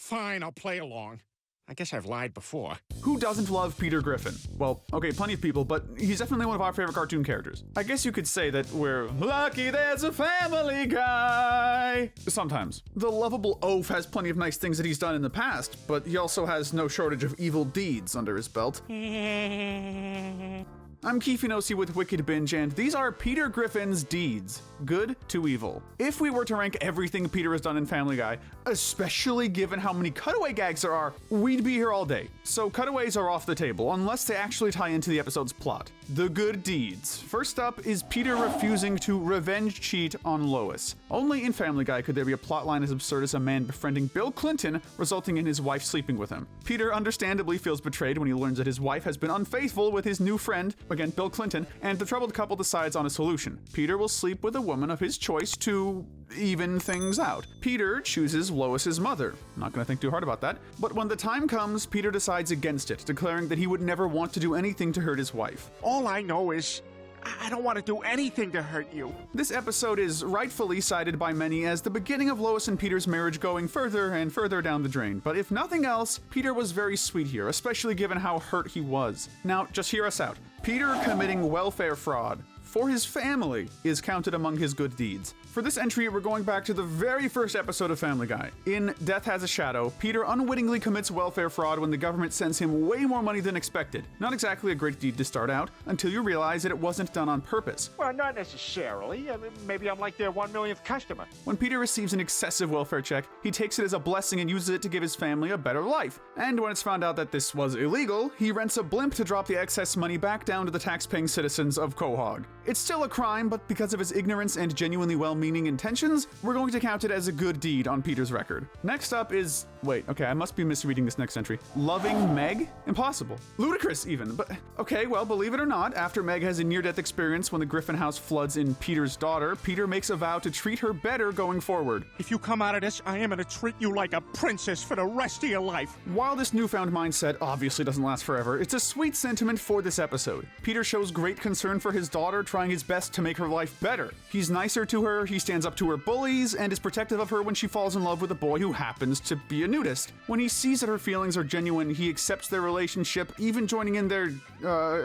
Fine, I'll play along. I guess I've lied before. Who doesn't love Peter Griffin? Well, okay, plenty of people, but he's definitely one of our favorite cartoon characters. I guess you could say that we're lucky there's a Family Guy. Sometimes. The lovable oaf has plenty of nice things that he's done in the past, but he also has no shortage of evil deeds under his belt. I'm Keefinosi with Wicked Binge, and these are Peter Griffin's deeds. Good to evil. If we were to rank everything Peter has done in Family Guy, especially given how many cutaway gags there are, we'd be here all day. So cutaways are off the table, unless they actually tie into the episode's plot. The good deeds. First up is Peter refusing to revenge cheat on Lois. Only in Family Guy could there be a plotline as absurd as a man befriending Bill Clinton, resulting in his wife sleeping with him. Peter understandably feels betrayed when he learns that his wife has been unfaithful with his new friend, again Bill Clinton, and the troubled couple decides on a solution. Peter will sleep with a woman of his choice to even things out. Peter chooses Lois's mother. Not gonna think too hard about that. But when the time comes, Peter decides against it, declaring that he would never want to do anything to hurt his wife. All I know is I don't want to do anything to hurt you. This episode is rightfully cited by many as the beginning of Lois and Peter's marriage going further and further down the drain. But if nothing else, Peter was very sweet here, especially given how hurt he was. Now, just hear us out. Peter committing welfare fraud for his family is counted among his good deeds. For this entry, we're going back to the very first episode of Family Guy. In Death Has a Shadow, Peter unwittingly commits welfare fraud when the government sends him way more money than expected. Not exactly a great deed to start out, until you realize that it wasn't done on purpose. Well, not necessarily. Maybe I'm like their 1 millionth customer. When Peter receives an excessive welfare check, he takes it as a blessing and uses it to give his family a better life. And when it's found out that this was illegal, he rents a blimp to drop the excess money back down to the tax-paying citizens of Quahog. It's still a crime, but because of his ignorance and genuinely well-meaning intentions, we're going to count it as a good deed on Peter's record. Next up is... wait, okay, I must be misreading this next entry. Loving Meg? Impossible. Ludicrous, even. But, okay, well, believe it or not, after Meg has a near-death experience when the Griffin house floods in Peter's daughter, Peter makes a vow to treat her better going forward. If you come out of this, I am going to treat you like a princess for the rest of your life. While this newfound mindset obviously doesn't last forever, it's a sweet sentiment for this episode. Peter shows great concern for his daughter, trying his best to make her life better. He's nicer to her, he stands up to her bullies, and is protective of her when she falls in love with a boy who happens to be a nudist. When he sees that her feelings are genuine, he accepts their relationship, even joining in their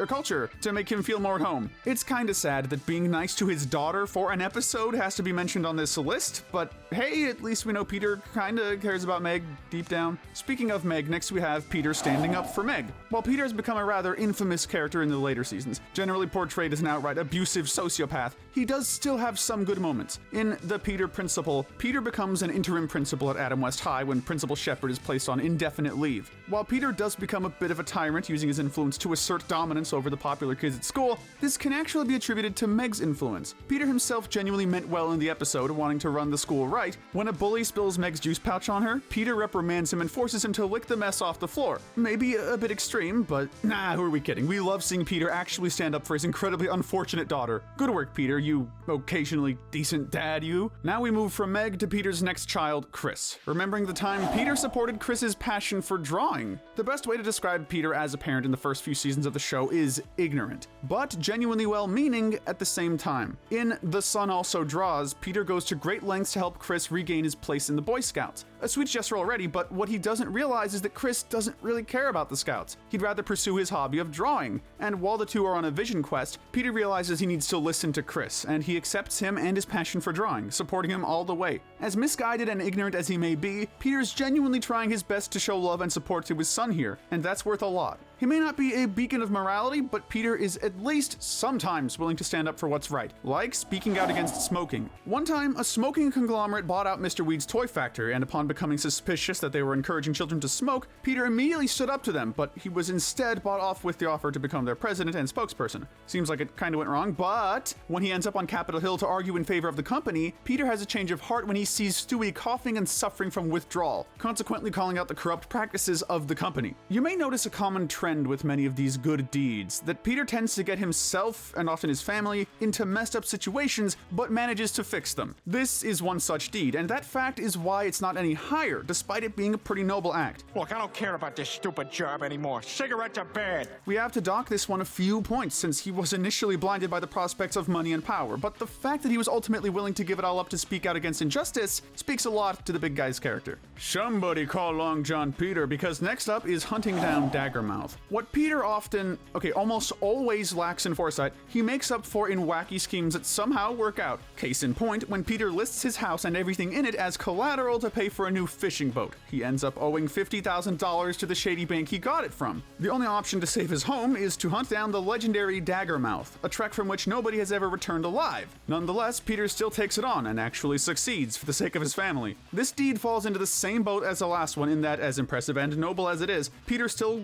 culture to make him feel more at home. It's kinda sad that being nice to his daughter for an episode has to be mentioned on this list, but hey, at least we know Peter kinda cares about Meg deep down. Speaking of Meg, next we have Peter standing up for Meg. While Peter has become a rather infamous character in the later seasons, generally portrayed as an outright abusive sociopath, he does still have some good moments. In The Peter Principal, Peter becomes an interim principal at Adam West High when Principal Shepard is placed on indefinite leave. While Peter does become a bit of a tyrant, using his influence to assert dominance over the popular kids at school, this can actually be attributed to Meg's influence. Peter himself genuinely meant well in the episode, wanting to run the school right. When a bully spills Meg's juice pouch on her, Peter reprimands him and forces him to lick the mess off the floor. Maybe a bit extreme, but nah, who are we kidding? We love seeing Peter actually stand up for his incredibly unfortunate daughter. Good work, Peter, you occasionally decent dad, you. Now we move from Meg to Peter's next child, Chris. Remembering the time Peter supported Chris's passion for drawing. The best way to describe Peter as a parent in the first few seasons of the show is ignorant, but genuinely well-meaning at the same time. In The Sun Also Draws, Peter goes to great lengths to help Chris regain his place in the Boy Scouts. A sweet gesture already, but what he doesn't realize is that Chris doesn't really care about the Scouts. He'd rather pursue his hobby of drawing. And while the two are on a vision quest, Peter realizes he needs to listen to Chris, and he accepts him and his passion for drawing, supporting him all the way. As misguided and ignorant as he may be, Peter's genuinely trying his best to show love and support to his son here, and that's worth a lot. He may not be a beacon of morality, but Peter is at least sometimes willing to stand up for what's right, like speaking out against smoking. One time, a smoking conglomerate bought out Mr. Weed's toy factory, and upon becoming suspicious that they were encouraging children to smoke, Peter immediately stood up to them, but he was instead bought off with the offer to become their president and spokesperson. Seems like it kinda went wrong, but when he ends up on Capitol Hill to argue in favor of the company, Peter has a change of heart when he sees Stewie coughing and suffering from withdrawal, consequently calling out the corrupt practices of the company. You may notice a common trend trend with many of these good deeds, that Peter tends to get himself, and often his family, into messed up situations, but manages to fix them. This is one such deed, and that fact is why it's not any higher, despite it being a pretty noble act. Look, I don't care about this stupid job anymore. Cigarettes are bad. We have to dock this one a few points, since he was initially blinded by the prospects of money and power, but the fact that he was ultimately willing to give it all up to speak out against injustice speaks a lot to the big guy's character. Somebody call Long John Peter, because next up is hunting down Daggermouth. What Peter almost always lacks in foresight, he makes up for in wacky schemes that somehow work out. Case in point, when Peter lists his house and everything in it as collateral to pay for a new fishing boat. He ends up owing $50,000 to the shady bank he got it from. The only option to save his home is to hunt down the legendary Daggermouth, a trek from which nobody has ever returned alive. Nonetheless, Peter still takes it on and actually succeeds for the sake of his family. This deed falls into the same boat as the last one in that, as impressive and noble as it is, Peter still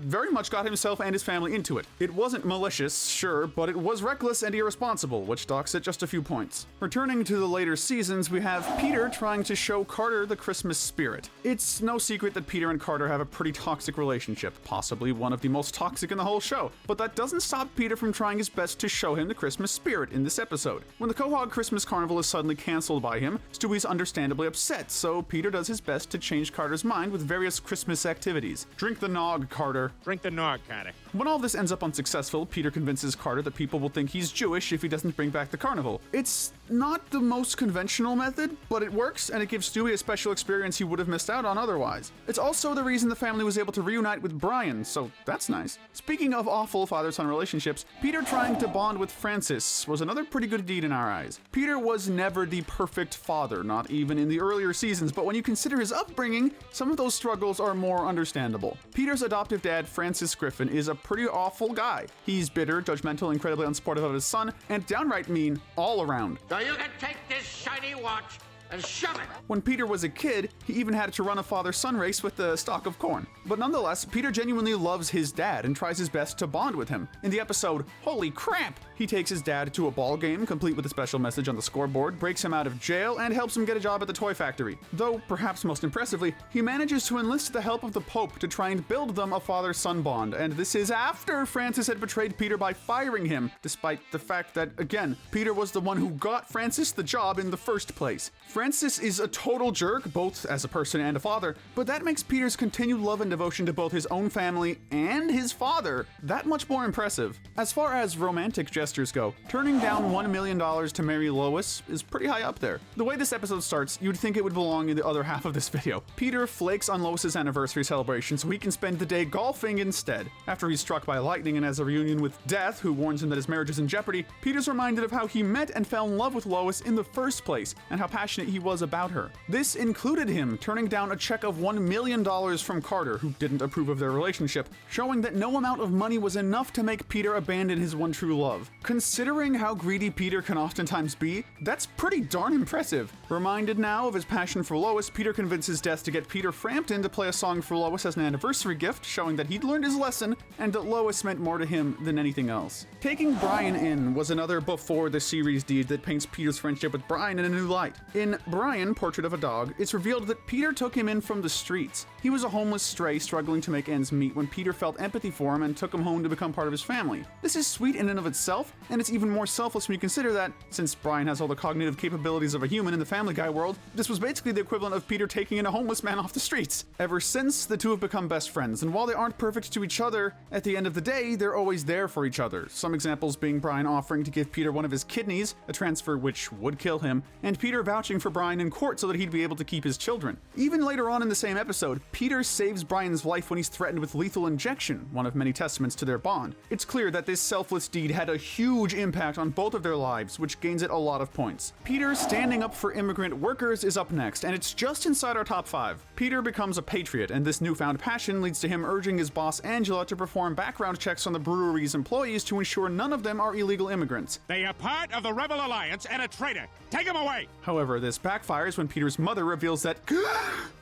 very much got himself and his family into it. It wasn't malicious, sure, but it was reckless and irresponsible, which docks it just a few points. Returning to the later seasons, we have Peter trying to show Carter the Christmas spirit. It's no secret that Peter and Carter have a pretty toxic relationship, possibly one of the most toxic in the whole show, but that doesn't stop Peter from trying his best to show him the Christmas spirit in this episode. When the Quahog Christmas Carnival is suddenly cancelled by him, Stewie's understandably upset, so Peter does his best to change Carter's mind with various Christmas activities. Drink the nog, Carter. Drink the nog, Carter. When all this ends up unsuccessful, Peter convinces Carter that people will think he's Jewish if he doesn't bring back the carnival. It's not the most conventional method, but it works, and it gives Stewie a special experience he would have missed out on otherwise. It's also the reason the family was able to reunite with Brian, so that's nice. Speaking of awful father-son relationships, Peter trying to bond with Francis was another pretty good deed in our eyes. Peter was never the perfect father, not even in the earlier seasons, but when you consider his upbringing, some of those struggles are more understandable. Peter's adoptive dad, Francis Griffin, is a pretty awful guy. He's bitter, judgmental, incredibly unsupportive of his son, and downright mean all around. So you can take this shiny watch and shove it. When Peter was a kid, he even had to run a father-son race with a stalk of corn. But nonetheless, Peter genuinely loves his dad and tries his best to bond with him. In the episode, Holy Crap! He takes his dad to a ball game, complete with a special message on the scoreboard, breaks him out of jail, and helps him get a job at the toy factory. Though, perhaps most impressively, he manages to enlist the help of the Pope to try and build them a father-son bond, and this is after Francis had betrayed Peter by firing him, despite the fact that, again, Peter was the one who got Francis the job in the first place. Francis is a total jerk, both as a person and a father, but that makes Peter's continued love and devotion to both his own family and his father that much more impressive. As far as romantic gestures go, turning down $1 million to marry Lois is pretty high up there. The way this episode starts, you'd think it would belong in the other half of this video. Peter flakes on Lois's anniversary celebration so he can spend the day golfing instead. After he's struck by lightning and has a reunion with Death, who warns him that his marriage is in jeopardy, Peter's reminded of how he met and fell in love with Lois in the first place, and how passionate he was about her. This included him turning down a check of $1 million from Carter, who didn't approve of their relationship, showing that no amount of money was enough to make Peter abandon his one true love. Considering how greedy Peter can oftentimes be, that's pretty darn impressive. Reminded now of his passion for Lois, Peter convinces Death to get Peter Frampton to play a song for Lois as an anniversary gift, showing that he'd learned his lesson and that Lois meant more to him than anything else. Taking Brian in was another before the series deed that paints Peter's friendship with Brian in a new light. In Brian, Portrait of a Dog, it's revealed that Peter took him in from the streets. He was a homeless stray struggling to make ends meet when Peter felt empathy for him and took him home to become part of his family. This is sweet in and of itself, and it's even more selfless when you consider that, since Brian has all the cognitive capabilities of a human in the Family Guy world, this was basically the equivalent of Peter taking in a homeless man off the streets. Ever since, the two have become best friends, and while they aren't perfect to each other, at the end of the day, they're always there for each other. Some examples being Brian offering to give Peter one of his kidneys, a transfer which would kill him, and Peter vouching for Brian in court so that he'd be able to keep his children. Even later on in the same episode, Peter saves Brian's life when he's threatened with lethal injection, one of many testaments to their bond. It's clear that this selfless deed had a huge impact on both of their lives, which gains it a lot of points. Peter standing up for immigrant workers is up next, and it's just inside our top 5. Peter becomes a patriot, and this newfound passion leads to him urging his boss Angela to perform background checks on the brewery's employees to ensure none of them are illegal immigrants. They are part of the Rebel Alliance and a traitor. Take them away! However, this backfires when Peter's mother reveals that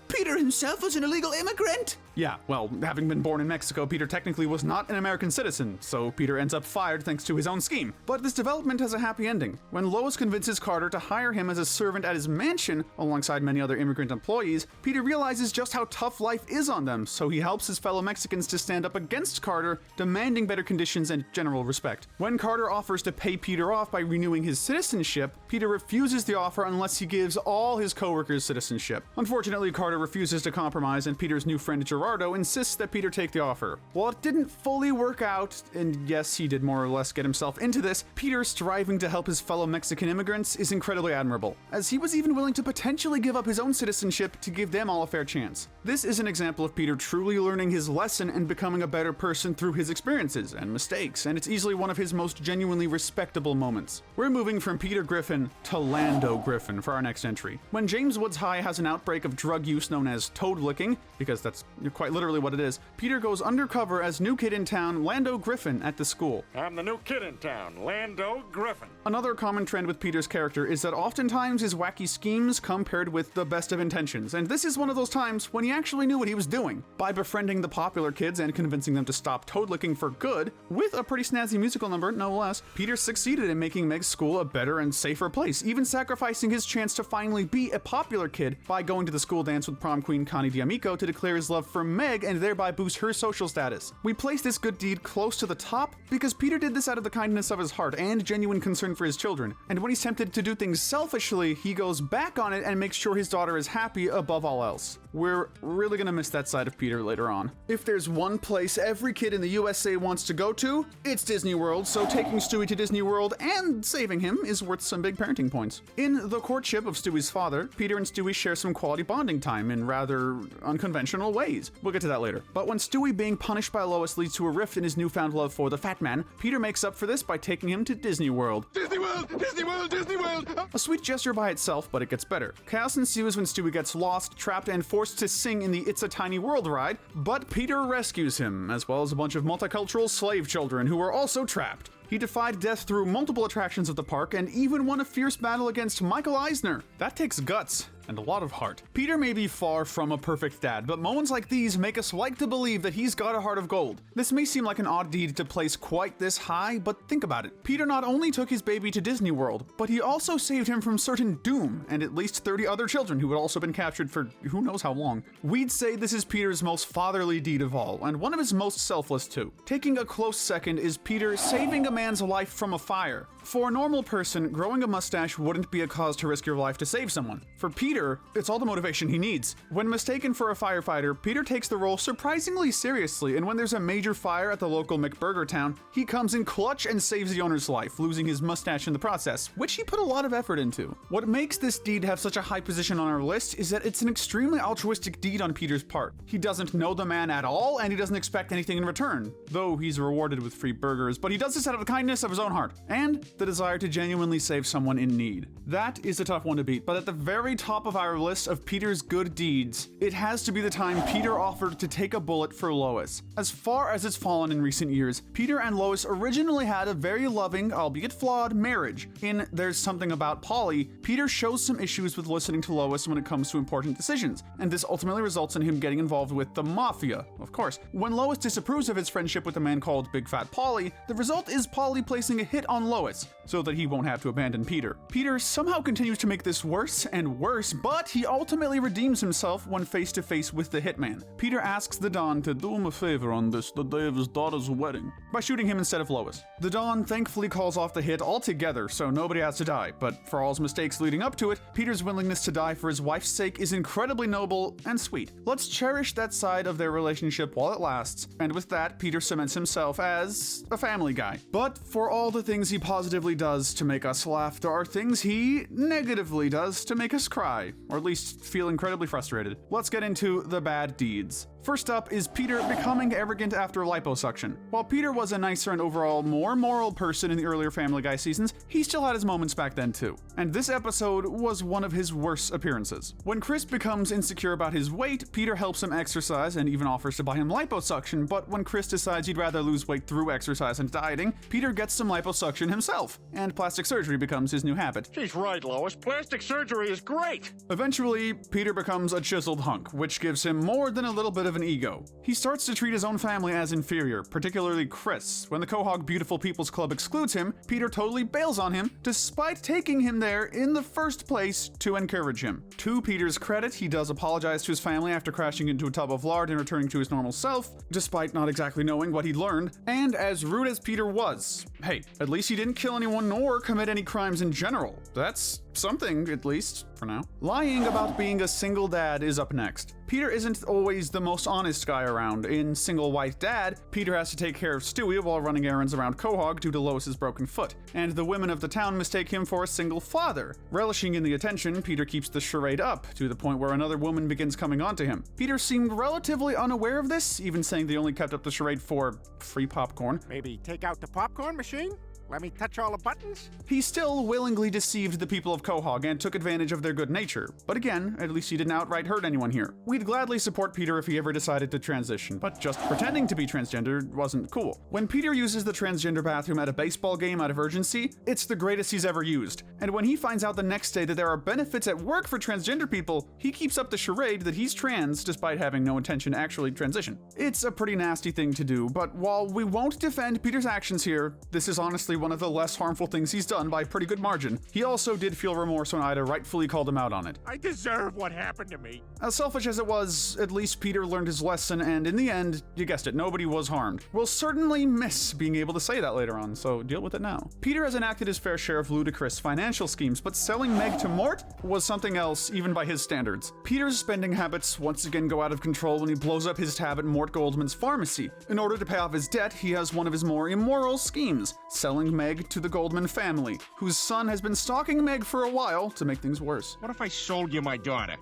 Peter himself was an illegal immigrant? Yeah, well, having been born in Mexico, Peter technically was not an American citizen, so Peter ends up fired thanks to his own scheme. But this development has a happy ending. When Lois convinces Carter to hire him as a servant at his mansion, alongside many other immigrant employees, Peter realizes just how tough life is on them, so he helps his fellow Mexicans to stand up against Carter, demanding better conditions and general respect. When Carter offers to pay Peter off by renewing his citizenship, Peter refuses the offer unless he gives all his co-workers citizenship. Unfortunately, Carter refuses to compromise, and Peter's new friend Gerardo insists that Peter take the offer. While it didn't fully work out, and yes, he did more or less get himself into this, Peter striving to help his fellow Mexican immigrants is incredibly admirable, as he was even willing to potentially give up his own citizenship to give them all a fair chance. This is an example of Peter truly learning his lesson and becoming a better person through his experiences and mistakes, and it's easily one of his most genuinely respectable moments. We're moving from Peter Griffin to Lando Griffin for our next entry. When James Woods High has an outbreak of drug use known as toad licking, because that's quite literally what it is, Peter goes undercover as new kid in town, Lando Griffin, at the school. I'm the new kid in town, Lando Griffin. Another common trend with Peter's character is that oftentimes his wacky schemes come paired with the best of intentions, and this is one of those times when he actually knew what he was doing. By befriending the popular kids and convincing them to stop toad licking for good, with a pretty snazzy musical number, no less, Peter succeeded in making Meg's school a better and safer place, even sacrificing his chance to finally be a popular kid by going to the school dance with prom queen Connie D'Amico to declare his love for Meg and thereby boost her social status. We place this good deed close to the top because Peter did this out of the kindness of his heart and genuine concern for his children, and when he's tempted to do things selfishly, he goes back on it and makes sure his daughter is happy above all else. We're really gonna miss that side of Peter later on. If there's one place every kid in the USA wants to go to, it's Disney World, so taking Stewie to Disney World and saving him is worth some big parenting points. In the courtship of Stewie's father, Peter and Stewie share some quality bonding time in rather unconventional ways. We'll get to that later. But when Stewie being punished by Lois leads to a rift in his newfound love for the Fat Man, Peter makes up for this by taking him to Disney World. Disney World! Disney World! Disney World! A sweet gesture by itself, but it gets better. Chaos ensues when Stewie gets lost, trapped, and forced to sing in the It's a Tiny World ride, but Peter rescues him, as well as a bunch of multicultural slave children who are also trapped. He defied death through multiple attractions of the park and even won a fierce battle against Michael Eisner. That takes guts and a lot of heart. Peter may be far from a perfect dad, but moments like these make us like to believe that he's got a heart of gold. This may seem like an odd deed to place quite this high, but think about it. Peter not only took his baby to Disney World, but he also saved him from certain doom and at least 30 other children who had also been captured for who knows how long. We'd say this is Peter's most fatherly deed of all, and one of his most selfless too. Taking a close second is Peter saving a man's life from a fire. For a normal person, growing a mustache wouldn't be a cause to risk your life to save someone. For Peter, it's all the motivation he needs. When mistaken for a firefighter, Peter takes the role surprisingly seriously, and when there's a major fire at the local McBurger town, he comes in clutch and saves the owner's life, losing his mustache in the process, which he put a lot of effort into. What makes this deed have such a high position on our list is that it's an extremely altruistic deed on Peter's part. He doesn't know the man at all, and he doesn't expect anything in return, though he's rewarded with free burgers, but he does this out of the kindness of his own heart, and the desire to genuinely save someone in need. That is a tough one to beat, but at the very top of our list of Peter's good deeds, it has to be the time Peter offered to take a bullet for Lois. As far as it's fallen in recent years, Peter and Lois originally had a very loving, albeit flawed, marriage. In There's Something About Polly, Peter shows some issues with listening to Lois when it comes to important decisions, and this ultimately results in him getting involved with the mafia, of course. When Lois disapproves of his friendship with a man called Big Fat Polly, the result is Polly placing a hit on Lois, so that he won't have to abandon Peter. Peter somehow continues to make this worse and worse, but he ultimately redeems himself when face to face with the hitman. Peter asks the Don to do him a favor on the day of his daughter's wedding by shooting him instead of Lois. The Don thankfully calls off the hit altogether, so nobody has to die, but for all his mistakes leading up to it, Peter's willingness to die for his wife's sake is incredibly noble and sweet. Let's cherish that side of their relationship while it lasts, and with that, Peter cements himself as a family guy. But for all the things he positively does to make us laugh, there are things he negatively does to make us cry, or at least feel incredibly frustrated. Let's get into the bad deeds. First up is Peter becoming arrogant after liposuction. While Peter was a nicer and overall more moral person in the earlier Family Guy seasons, he still had his moments back then too. And this episode was one of his worst appearances. When Chris becomes insecure about his weight, Peter helps him exercise and even offers to buy him liposuction, but when Chris decides he'd rather lose weight through exercise and dieting, Peter gets some liposuction himself, and plastic surgery becomes his new habit. She's right, Lois. Plastic surgery is great. Eventually, Peter becomes a chiseled hunk, which gives him more than a little bit of an ego. He starts to treat his own family as inferior, particularly Chris. When the Quahog Beautiful People's Club excludes him, Peter totally bails on him, despite taking him there in the first place to encourage him. To Peter's credit, he does apologize to his family after crashing into a tub of lard and returning to his normal self, despite not exactly knowing what he'd learned. And as rude as Peter was, hey, at least he didn't kill anyone nor commit any crimes in general. That's something, at least, for now. Lying about being a single dad is up next. Peter isn't always the most honest guy around. In Single White Dad, Peter has to take care of Stewie while running errands around Quahog due to Lois's broken foot, and the women of the town mistake him for a single father. Relishing in the attention, Peter keeps the charade up, to the point where another woman begins coming on to him. Peter seemed relatively unaware of this, even saying they only kept up the charade for free popcorn. Maybe take out the popcorn machine? Let me touch all the buttons? He still willingly deceived the people of Quahog and took advantage of their good nature. But again, at least he didn't outright hurt anyone here. We'd gladly support Peter if he ever decided to transition, but just pretending to be transgender wasn't cool. When Peter uses the transgender bathroom at a baseball game out of urgency, it's the greatest he's ever used. And when he finds out the next day that there are benefits at work for transgender people, he keeps up the charade that he's trans despite having no intention to actually transition. It's a pretty nasty thing to do, but while we won't defend Peter's actions here, this is honestly one of the less harmful things he's done by a pretty good margin. He also did feel remorse when Ida rightfully called him out on it. I deserve what happened to me. As selfish as it was, at least Peter learned his lesson, and in the end, you guessed it, nobody was harmed. We'll certainly miss being able to say that later on, so deal with it now. Peter has enacted his fair share of ludicrous financial schemes, but selling Meg to Mort was something else, even by his standards. Peter's spending habits once again go out of control when he blows up his tab at Mort Goldman's pharmacy. In order to pay off his debt, he has one of his more immoral schemes, selling Meg to the Goldman family, whose son has been stalking Meg for a while to make things worse. What if I sold you my daughter?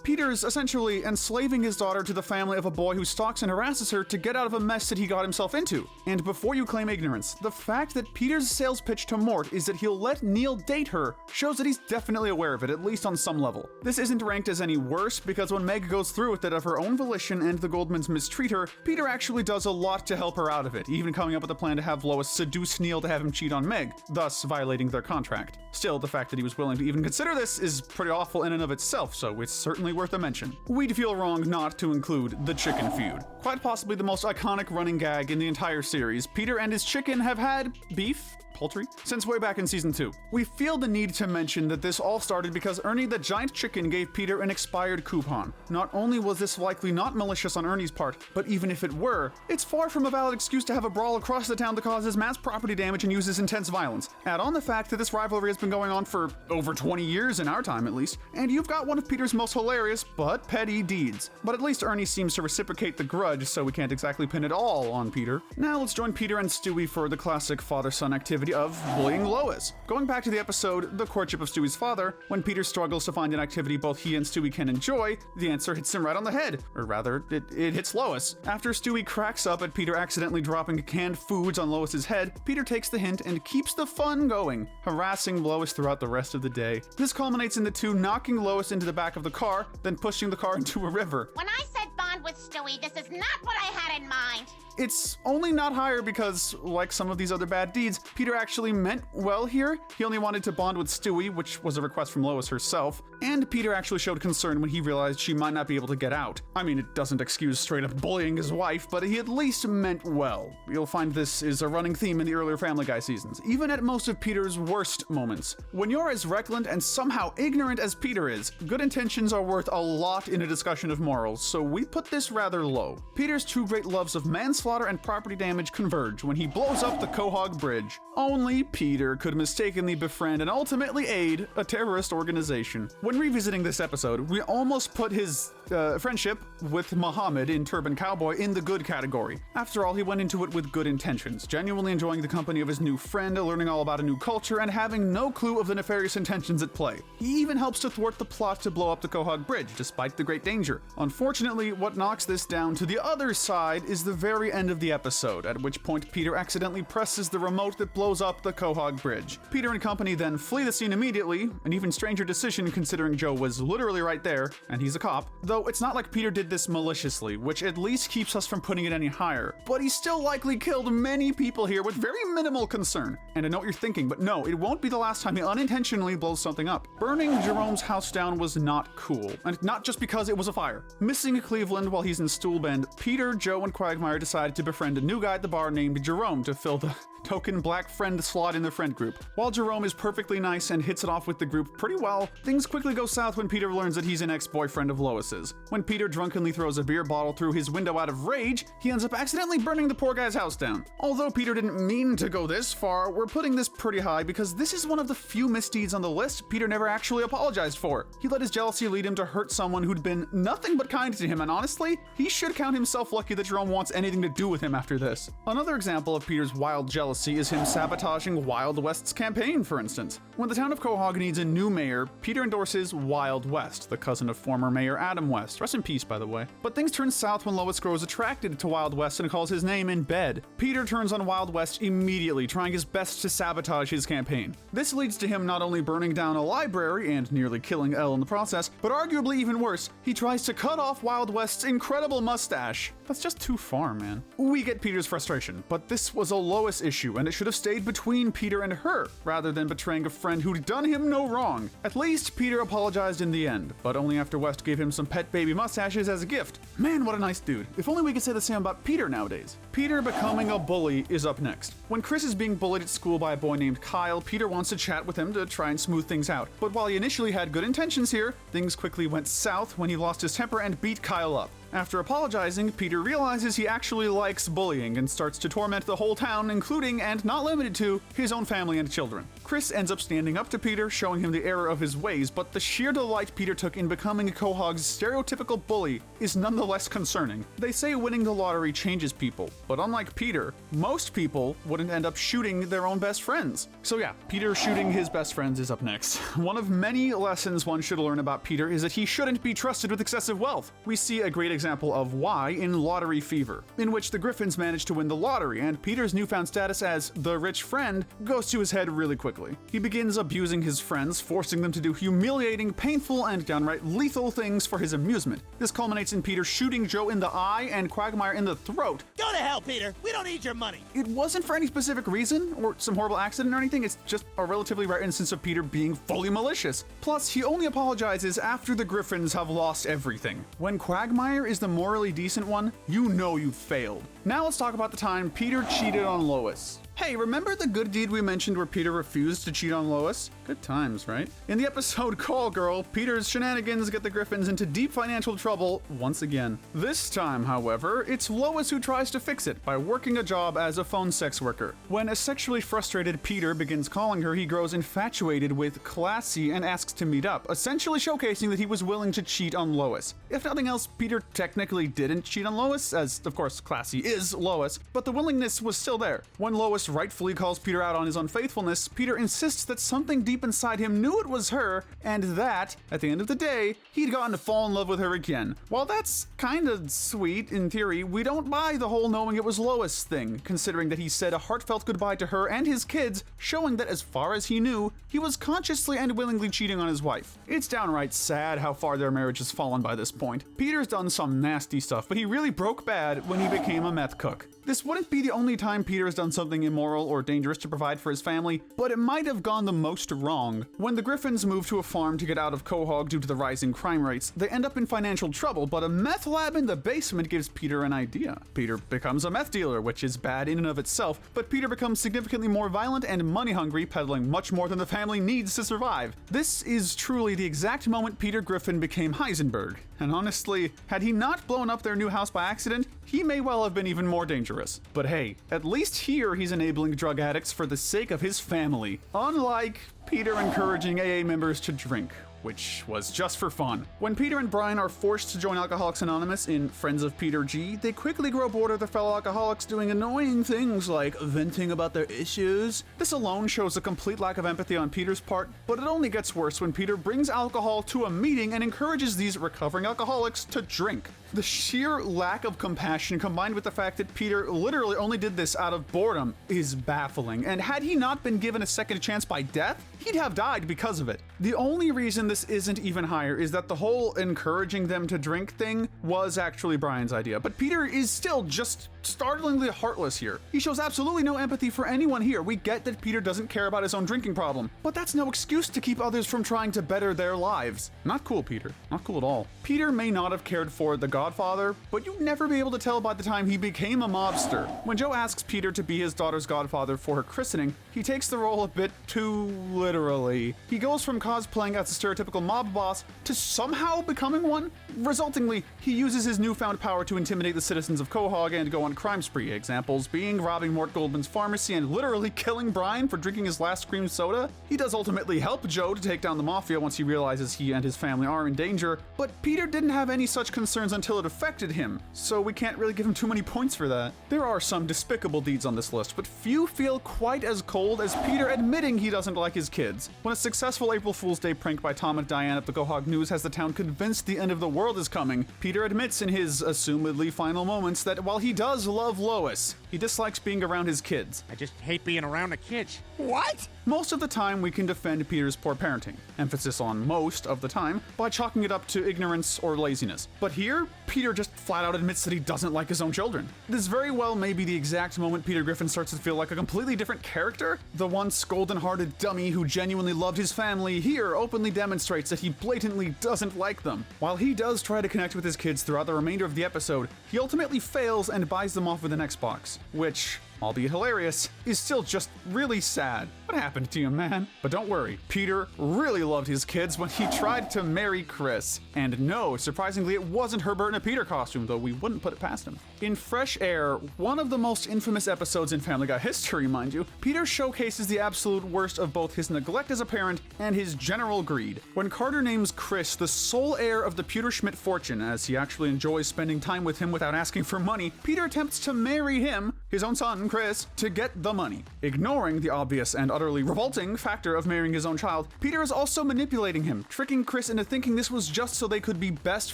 Peter's essentially enslaving his daughter to the family of a boy who stalks and harasses her to get out of a mess that he got himself into. And before you claim ignorance, the fact that Peter's sales pitch to Mort is that he'll let Neil date her shows that he's definitely aware of it, at least on some level. This isn't ranked as any worse because when Meg goes through with it of her own volition and the Goldmans mistreat her, Peter actually does a lot to help her out of it, even coming up with a plan to have Lois seduce Neil to have him cheat on Meg, thus violating their contract. Still, the fact that he was willing to even consider this is pretty awful in and of itself, so it's certainly worth a mention. We'd feel wrong not to include the Chicken Feud. Quite possibly the most iconic running gag in the entire series, Peter and his chicken have had beef? Poultry? Since way back in season 2. We feel the need to mention that this all started because Ernie the giant chicken gave Peter an expired coupon. Not only was this likely not malicious on Ernie's part, but even if it were, it's far from a valid excuse to have a brawl across the town that causes mass property damage and uses intense violence. Add on the fact that this rivalry has been going on for over 20 years in our time at least, and you've got one of Peter's most hilarious but petty deeds. But at least Ernie seems to reciprocate the grudge, so we can't exactly pin it all on Peter. Now let's join Peter and Stewie for the classic father-son activity of bullying Lois. Going back to the episode, The Courtship of Stewie's Father, when Peter struggles to find an activity both he and Stewie can enjoy, the answer hits him right on the head. Or rather, it hits Lois. After Stewie cracks up at Peter accidentally dropping canned foods on Lois's head, Peter takes the hint and keeps the fun going, harassing Lois throughout the rest of the day. This culminates in the two knocking Lois into the back of the car, then pushing the car into a river. When I said bond with Stewie, this is not what I had in mind. It's only not higher because, like some of these other bad deeds, Peter actually meant well here. He only wanted to bond with Stewie, which was a request from Lois herself, and Peter actually showed concern when he realized she might not be able to get out. I mean, it doesn't excuse straight up bullying his wife, but he at least meant well. You'll find this is a running theme in the earlier Family Guy seasons, even at most of Peter's worst moments. When you're as reckless and somehow ignorant as Peter is, good intentions are worth a lot in a discussion of morals, so we put this rather low. Peter's two great loves of manslaughter manslaughter and property damage converge when he blows up the Quahog Bridge. Only Peter could mistakenly befriend and ultimately aid a terrorist organization. When revisiting this episode, we almost put his friendship with Muhammad in Turban Cowboy in the good category. After all, he went into it with good intentions, genuinely enjoying the company of his new friend, learning all about a new culture, and having no clue of the nefarious intentions at play. He even helps to thwart the plot to blow up the Quahog Bridge, despite the great danger. Unfortunately, what knocks this down to the other side is the very end of the episode, at which point Peter accidentally presses the remote that blows up the Quahog Bridge. Peter and company then flee the scene immediately, an even stranger decision considering Joe was literally right there, and he's a cop. Though it's not like Peter did this maliciously, which at least keeps us from putting it any higher. But he still likely killed many people here with very minimal concern. And I know what you're thinking, but no, it won't be the last time he unintentionally blows something up. Burning Jerome's house down was not cool, and not just because it was a fire. Missing Cleveland while he's in Stool Bend, Peter, Joe, and Quagmire decided to befriend a new guy at the bar named Jerome to fill the token black friend slot in the friend group. While Jerome is perfectly nice and hits it off with the group pretty well, things quickly go south when Peter learns that he's an ex-boyfriend of Lois's. When Peter drunkenly throws a beer bottle through his window out of rage, he ends up accidentally burning the poor guy's house down. Although Peter didn't mean to go this far, we're putting this pretty high because this is one of the few misdeeds on the list Peter never actually apologized for. He let his jealousy lead him to hurt someone who'd been nothing but kind to him, and honestly, he should count himself lucky that Jerome wants anything to do with him after this. Another example of Peter's wild jealousy is him sabotaging Wild West's campaign, for instance. When the town of Quahog needs a new mayor, Peter endorses Wild West, the cousin of former Mayor Adam West. Rest in peace, by the way. But things turn south when Lois grows attracted to Wild West and calls his name in bed. Peter turns on Wild West immediately, trying his best to sabotage his campaign. This leads to him not only burning down a library and nearly killing Elle in the process, but arguably even worse, he tries to cut off Wild West's incredible mustache. That's just too far, man. We get Peter's frustration, but this was a Lois issue, and it should have stayed between Peter and her, rather than betraying a friend who'd done him no wrong. At least Peter apologized in the end, but only after West gave him some pet baby mustaches as a gift. Man, what a nice dude. If only we could say the same about Peter nowadays. Peter becoming a bully is up next. When Chris is being bullied at school by a boy named Kyle, Peter wants to chat with him to try and smooth things out. But while he initially had good intentions here, things quickly went south when he lost his temper and beat Kyle up. After apologizing, Peter realizes he actually likes bullying and starts to torment the whole town, including, and not limited to, his own family and children. Chris ends up standing up to Peter, showing him the error of his ways, but the sheer delight Peter took in becoming Quahog's stereotypical bully is nonetheless concerning. They say winning the lottery changes people, but unlike Peter, most people wouldn't end up shooting their own best friends. So yeah, Peter shooting his best friends is up next. One of many lessons one should learn about Peter is that he shouldn't be trusted with excessive wealth. We see a great example of why in Lottery Fever, in which the Griffins manage to win the lottery, and Peter's newfound status as the rich friend goes to his head really quickly. He begins abusing his friends, forcing them to do humiliating, painful, and downright lethal things for his amusement. This culminates in Peter shooting Joe in the eye and Quagmire in the throat. Go to hell, Peter! We don't need your money! It wasn't for any specific reason, or some horrible accident or anything, it's just a relatively rare instance of Peter being fully malicious. Plus, he only apologizes after the Griffins have lost everything. When Quagmire is the morally decent one, you know you've failed. Now let's talk about the time Peter cheated on Lois. Hey, remember the good deed we mentioned where Peter refused to cheat on Lois? Good times, right? In the episode Call Girl, Peter's shenanigans get the Griffins into deep financial trouble once again. This time, however, it's Lois who tries to fix it by working a job as a phone sex worker. When a sexually frustrated Peter begins calling her, he grows infatuated with Classy and asks to meet up, essentially showcasing that he was willing to cheat on Lois. If nothing else, Peter technically didn't cheat on Lois, as of course Classy is Lois, but the willingness was still there. When Lois rightfully calls Peter out on his unfaithfulness, Peter insists that something deep inside him knew it was her, and that, at the end of the day, he'd gotten to fall in love with her again. While that's kinda sweet, in theory, we don't buy the whole knowing it was Lois thing, considering that he said a heartfelt goodbye to her and his kids, showing that as far as he knew, he was consciously and willingly cheating on his wife. It's downright sad how far their marriage has fallen by this point. Peter's done some nasty stuff, but he really broke bad when he became a meth cook. This wouldn't be the only time Peter has done something immoral or dangerous to provide for his family, but it might have gone the most wrong. When the Griffins move to a farm to get out of Quahog due to the rising crime rates, they end up in financial trouble, but a meth lab in the basement gives Peter an idea. Peter becomes a meth dealer, which is bad in and of itself, but Peter becomes significantly more violent and money-hungry, peddling much more than the family needs to survive. This is truly the exact moment Peter Griffin became Heisenberg. And honestly, had he not blown up their new house by accident, he may well have been even more dangerous. But hey, at least here he's enabling drug addicts for the sake of his family, unlike Peter encouraging AA members to drink, which was just for fun. When Peter and Brian are forced to join Alcoholics Anonymous in Friends of Peter G, they quickly grow bored of their fellow alcoholics doing annoying things like venting about their issues. This alone shows a complete lack of empathy on Peter's part, but it only gets worse when Peter brings alcohol to a meeting and encourages these recovering alcoholics to drink. The sheer lack of compassion combined with the fact that Peter literally only did this out of boredom is baffling, and had he not been given a second chance by death, he'd have died because of it. The only reason this isn't even higher is that the whole encouraging them to drink thing was actually Brian's idea, but Peter is still just startlingly heartless here. He shows absolutely no empathy for anyone here. We get that Peter doesn't care about his own drinking problem, but that's no excuse to keep others from trying to better their lives. Not cool, Peter. Not cool at all. Peter may not have cared for the godfather, but you'd never be able to tell by the time he became a mobster. When Joe asks Peter to be his daughter's godfather for her christening, he takes the role a bit too literally. He goes from cosplaying as a stereotypical mob boss to somehow becoming one. Resultingly, he uses his newfound power to intimidate the citizens of Quahog and go on crime spree, examples being robbing Mort Goldman's pharmacy and literally killing Brian for drinking his last cream soda. He does ultimately help Joe to take down the mafia once he realizes he and his family are in danger, but Peter didn't have any such concerns until it affected him, so we can't really give him too many points for that. There are some despicable deeds on this list, but few feel quite as cold as Peter admitting he doesn't like his kids. When a successful April Fool's Day prank by Tom and Diane at the Quahog News has the town convinced the end of the world is coming, Peter admits in his assumedly final moments that while he does love Lois, he dislikes being around his kids. I just hate being around the kids. What? Most of the time, we can defend Peter's poor parenting, emphasis on most of the time, by chalking it up to ignorance or laziness. But here, Peter just flat out admits that he doesn't like his own children. This very well may be the exact moment Peter Griffin starts to feel like a completely different character. The once golden-hearted dummy who genuinely loved his family here openly demonstrates that he blatantly doesn't like them. While he does try to connect with his kids throughout the remainder of the episode, he ultimately fails and buys them off with an Xbox, which, albeit hilarious, is still just really sad. What happened to you, man? But don't worry, Peter really loved his kids when he tried to marry Chris. And no, surprisingly, it wasn't Herbert in a Peter costume, though we wouldn't put it past him. In Fresh Air, one of the most infamous episodes in Family Guy history, mind you, Peter showcases the absolute worst of both his neglect as a parent and his general greed. When Carter names Chris the sole heir of the Peter Schmidt fortune, as he actually enjoys spending time with him without asking for money, Peter attempts to marry him, his own son, Chris, to get the money. Ignoring the obvious and utterly revolting factor of marrying his own child, Peter is also manipulating him, tricking Chris into thinking this was just so they could be best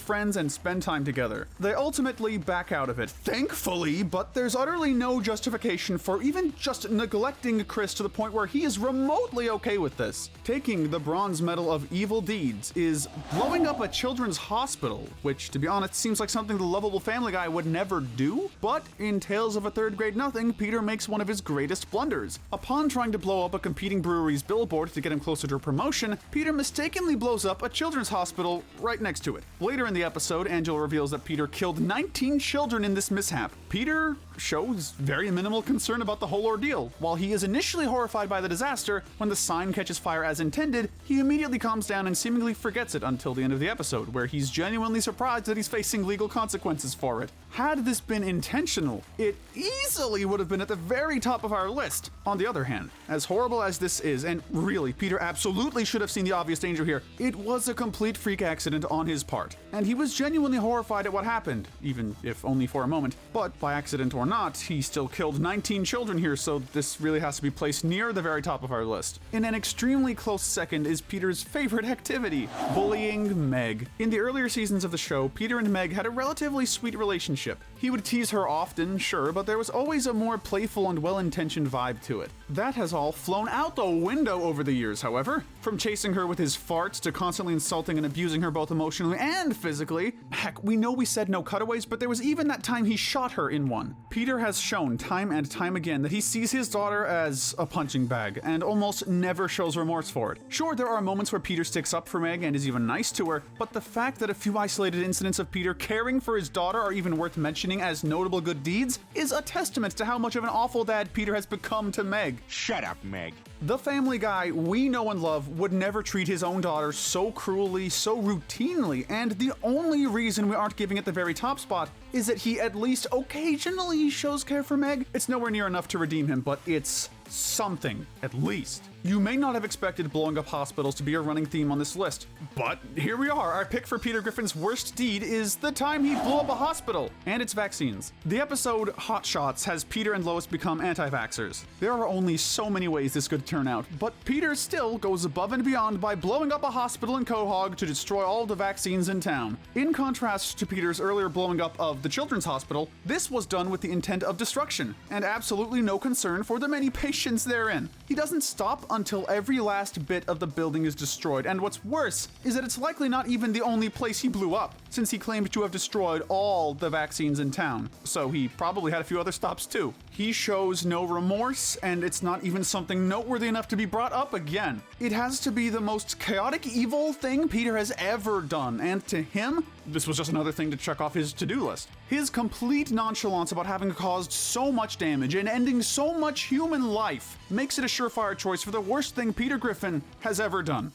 friends and spend time together. They ultimately back out of it, thankfully, but there's utterly no justification for even just neglecting Chris to the point where he is remotely okay with this. Taking the bronze medal of evil deeds is blowing up a children's hospital, which, to be honest, seems like something the lovable Family Guy would never do, but in Tales of a Third Grade Nothing, Peter makes one of his greatest blunders. Upon trying to blow up a competing brewery's billboard to get him closer to a promotion, Peter mistakenly blows up a children's hospital right next to it. Later in the episode, Angela reveals that Peter killed 19 children in this mishap. Peter shows very minimal concern about the whole ordeal. While he is initially horrified by the disaster, when the sign catches fire as intended, he immediately calms down and seemingly forgets it until the end of the episode, where he's genuinely surprised that he's facing legal consequences for it. Had this been intentional, it easily would have been at the very top of our list. On the other hand, as horrible as this is, and really, Peter absolutely should have seen the obvious danger here, it was a complete freak accident on his part. And he was genuinely horrified at what happened, even if only for a moment. But by accident or not, he still killed 19 children here, so this really has to be placed near the very top of our list. In an extremely close second is Peter's favorite activity, bullying Meg. In the earlier seasons of the show, Peter and Meg had a relatively sweet relationship. He would tease her often, sure, but there was always a more playful and well-intentioned vibe to it. That has all flown out the window over the years, however. From chasing her with his farts to constantly insulting and abusing her both emotionally and physically. Heck, we know we said no cutaways, but there was even that time he shot her in one. Peter has shown time and time again that he sees his daughter as a punching bag and almost never shows remorse for it. Sure, there are moments where Peter sticks up for Meg and is even nice to her, but the fact that a few isolated incidents of Peter caring for his daughter are even worth mentioning as notable good deeds is a testament to how much of an awful dad Peter has become to Meg. Shut up, Meg. The family guy we know and love would never treat his own daughter so cruelly, so routinely, and the only reason we aren't giving it the very top spot is that he at least occasionally shows care for Meg. It's nowhere near enough to redeem him, but it's something, at least. You may not have expected blowing up hospitals to be a running theme on this list, but here we are. Our pick for Peter Griffin's worst deed is the time he blew up a hospital and its vaccines. The episode Hot Shots has Peter and Lois become anti-vaxxers. There are only so many ways this could turn out, but Peter still goes above and beyond by blowing up a hospital in Quahog to destroy all the vaccines in town. In contrast to Peter's earlier blowing up of the children's hospital, this was done with the intent of destruction and absolutely no concern for the many patients therein. He doesn't stop until every last bit of the building is destroyed, and what's worse is that it's likely not even the only place he blew up, since he claimed to have destroyed all the vaccines in town, so he probably had a few other stops too. He shows no remorse, and it's not even something noteworthy enough to be brought up again. It has to be the most chaotic, evil thing Peter has ever done, and to him, this was just another thing to check off his to-do list. His complete nonchalance about having caused so much damage and ending so much human life makes it a surefire choice for the worst thing Peter Griffin has ever done.